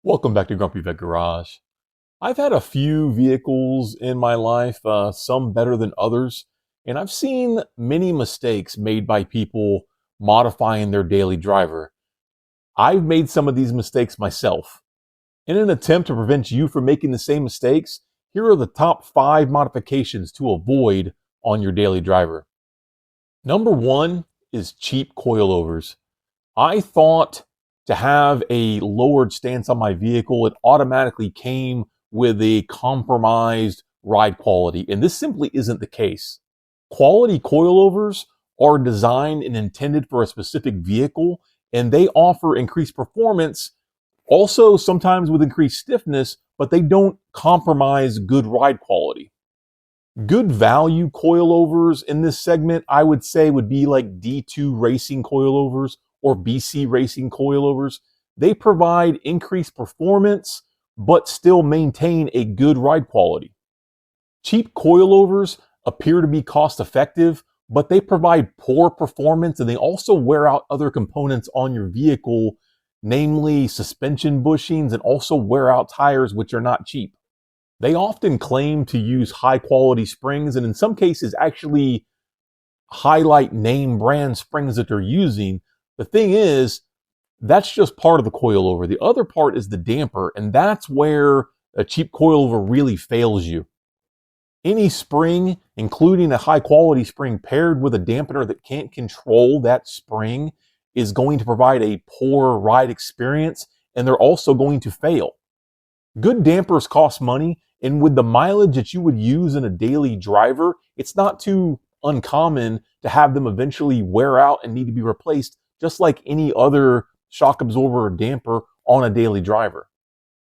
Welcome back to Grumpy Vet Garage. I've had a few vehicles in my life, some better than others, and I've seen many mistakes made by people modifying their daily driver. I've made some of these mistakes myself. In an attempt to prevent you from making the same mistakes, here are the top 5 modifications to avoid on your daily driver. Number 1 is cheap coilovers. I thought to have a lowered stance on my vehicle, it automatically came with a compromised ride quality. And this simply isn't the case. Quality coilovers are designed and intended for a specific vehicle, and they offer increased performance, also sometimes with increased stiffness, but they don't compromise good ride quality. Good value coilovers in this segment, I would say, would be like D2 Racing coilovers or BC Racing coilovers. They provide increased performance, but still maintain a good ride quality. Cheap coilovers appear to be cost effective, but they provide poor performance and they also wear out other components on your vehicle, namely suspension bushings, and also wear out tires, which are not cheap. They often claim to use high quality springs and in some cases actually highlight name brand springs that they're using. The thing is, that's just part of the coilover. The other part is the damper, and that's where a cheap coilover really fails you. Any spring, including a high quality spring paired with a dampener that can't control that spring, is going to provide a poor ride experience, and they're also going to fail. Good dampers cost money, and with the mileage that you would use in a daily driver, it's not too uncommon to have them eventually wear out and need to be replaced, just like any other shock absorber or damper on a daily driver.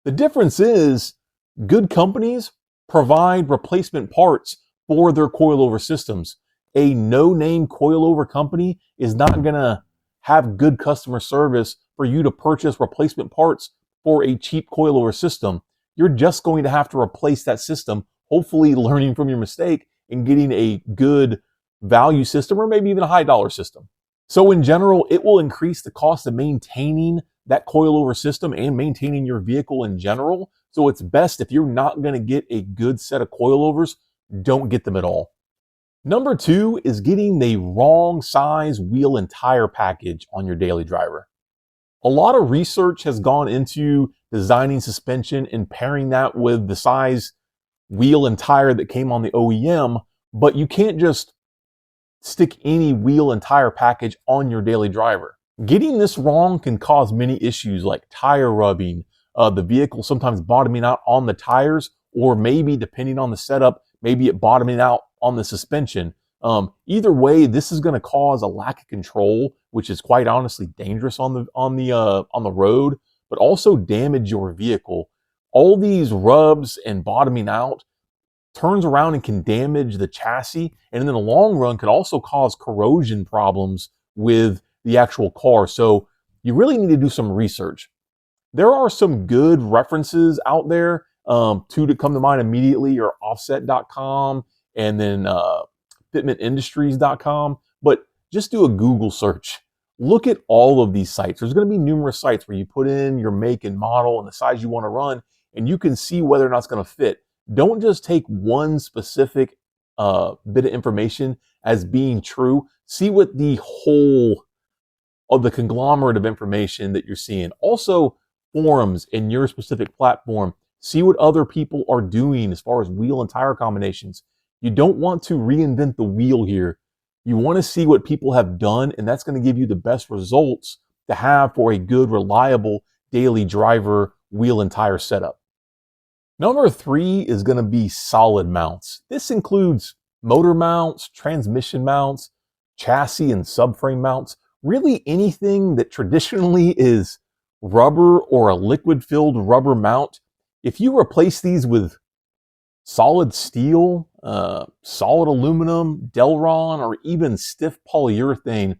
The difference is good companies provide replacement parts for their coilover systems. A no-name coilover company is not going to have good customer service for you to purchase replacement parts for a cheap coilover system. You're just going to have to replace that system, hopefully learning from your mistake and getting a good value system or maybe even a high dollar system. So in general, it will increase the cost of maintaining that coilover system and maintaining your vehicle in general. So it's best, if you're not going to get a good set of coilovers, don't get them at all. Number 2 is getting the wrong size wheel and tire package on your daily driver. A lot of research has gone into designing suspension and pairing that with the size wheel and tire that came on the OEM, but you can't just stick any wheel and tire package on your daily driver. Getting this wrong can cause many issues like tire rubbing, the vehicle sometimes bottoming out on the tires, or maybe depending on the setup, maybe it bottoming out on the suspension. Either way, this is going to cause a lack of control, which is quite honestly dangerous on the road, but also damage your vehicle. All these rubs and bottoming out turns around and can damage the chassis, and in the long run can also cause corrosion problems with the actual car. So you really need to do some research. There are some good references out there. Two that come to mind immediately are offset.com and then fitmentindustries.com, but just do a Google search. Look at all of these sites. There's going to be numerous sites where you put in your make and model and the size you want to run, and you can see whether or not it's going to fit. Don't just take one specific bit of information as being true. See what the whole of the conglomerate of information that you're seeing. Also, forums in your specific platform. See what other people are doing as far as wheel and tire combinations. You don't want to reinvent the wheel here. You want to see what people have done, and that's going to give you the best results to have for a good, reliable daily driver wheel and tire setup. Number 3 is going to be solid mounts. This includes motor mounts, transmission mounts, chassis and subframe mounts, really anything that traditionally is rubber or a liquid-filled rubber mount. If you replace these with solid steel, solid aluminum, Delron, or even stiff polyurethane,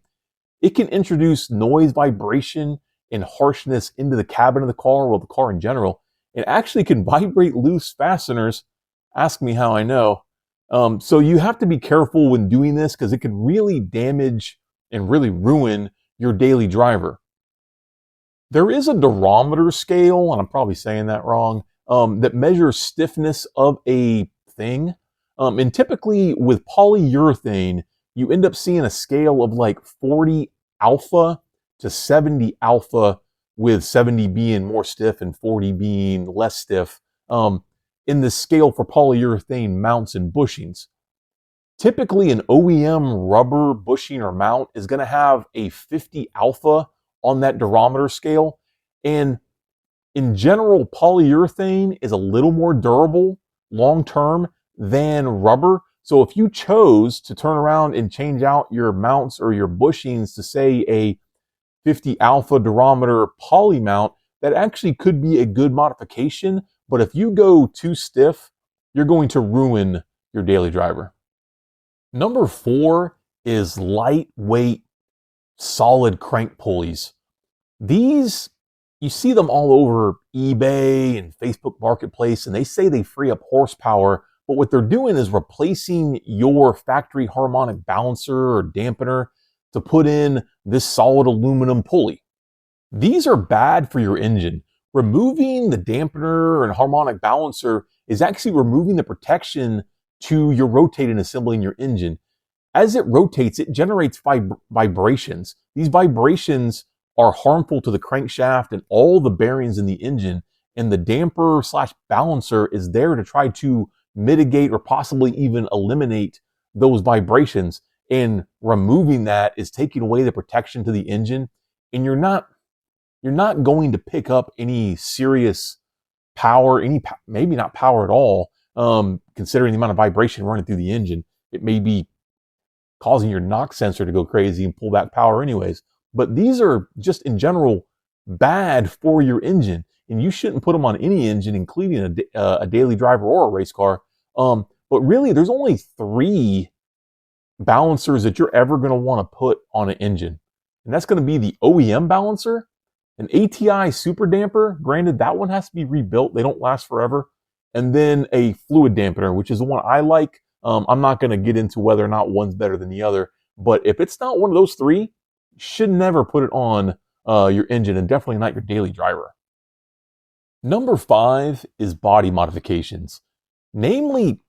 it can introduce noise, vibration, and harshness into the cabin of the car, well, the car in general. It actually can vibrate loose fasteners. Ask me how I know. So you have to be careful when doing this because it can really damage and really ruin your daily driver. There is a durometer scale, and I'm probably saying that wrong, that measures stiffness of a thing. And typically with polyurethane, you end up seeing a scale of like 40 alpha to 70 alpha, with 70 being more stiff and 40 being less stiff, in the scale for polyurethane mounts and bushings. Typically, an OEM rubber bushing or mount is going to have a 50 alpha on that durometer scale. And in general, polyurethane is a little more durable long term than rubber. So if you chose to turn around and change out your mounts or your bushings to, say, a 50 alpha durometer poly mount, that actually could be a good modification. But if you go too stiff, you're going to ruin your daily driver. Number 4 is lightweight solid crank pulleys. These, you see them all over eBay and Facebook Marketplace, and they say they free up horsepower, but what they're doing is replacing your factory harmonic balancer or dampener to put in this solid aluminum pulley. These are bad for your engine. Removing the dampener and harmonic balancer is actually removing the protection to your rotating assembly in your engine. As it rotates, it generates vibrations. These vibrations are harmful to the crankshaft and all the bearings in the engine, and the damper slash balancer is there to try to mitigate or possibly even eliminate those vibrations. And removing that is taking away the protection to the engine, and you're not going to pick up any serious power, maybe not power at all, considering the amount of vibration running through the engine. It may be causing your knock sensor to go crazy and pull back power anyways. But these are just in general bad for your engine, and you shouldn't put them on any engine, including a daily driver or a race car. But really, there's only 3 balancers that you're ever going to want to put on an engine. And that's going to be the OEM balancer, an ATI super damper. Granted, that one has to be rebuilt. They don't last forever. And then a fluid dampener, which is the one I like. I'm not going to get into whether or not one's better than the other. But if it's not one of those 3, you should never put it on your engine, and definitely not your daily driver. Number 5 is body modifications. Namely,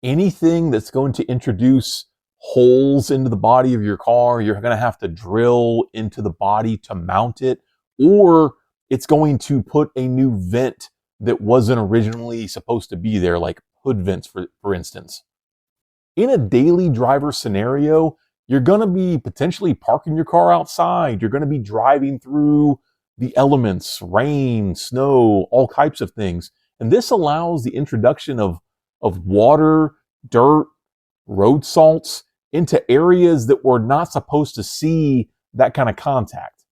anything that's going to introduce holes into the body of your car. You're going to have to drill into the body to mount it, or it's going to put a new vent that wasn't originally supposed to be there, like hood vents, for instance. In a daily driver scenario, you're going to be potentially parking your car outside. You're going to be driving through the elements, rain, snow, all types of things. And this allows the introduction of water, dirt, road salts into areas that we're not supposed to see that kind of contact.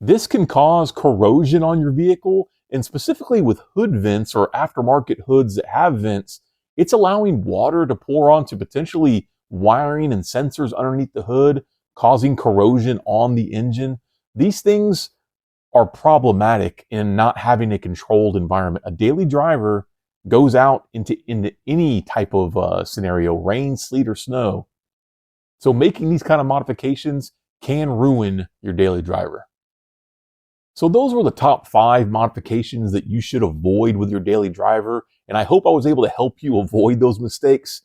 This can cause corrosion on your vehicle, and specifically with hood vents or aftermarket hoods that have vents, it's allowing water to pour onto potentially wiring and sensors underneath the hood, causing corrosion on the engine. These things are problematic in not having a controlled environment. A daily driver goes out into any type of scenario, rain, sleet, or snow. So making these kind of modifications can ruin your daily driver. So those were the top 5 modifications that you should avoid with your daily driver, and I hope I was able to help you avoid those mistakes.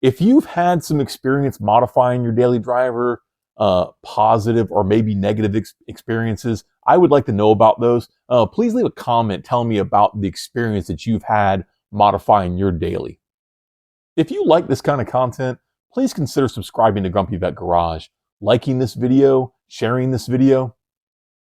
If you've had some experience modifying your daily driver, positive or maybe negative experiences, I would like to know about those. Please leave a comment telling me about the experience that you've had modifying your daily. If you like this kind of content, please consider subscribing to Grumpy Vet Garage, liking this video, sharing this video.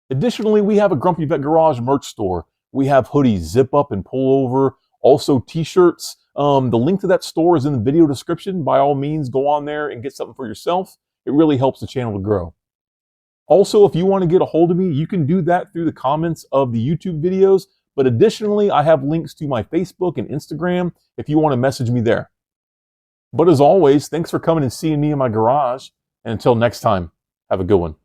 Additionally, we have a Grumpy Vet Garage merch store. We have hoodies, zip up and pull over, also t-shirts. The link to that store is in the video description. By all means, go on there and get something for yourself. It really helps the channel to grow. Also, if you want to get a hold of me, you can do that through the comments of the YouTube videos. But additionally, I have links to my Facebook and Instagram if you want to message me there. But as always, thanks for coming and seeing me in my garage. And until next time, have a good one.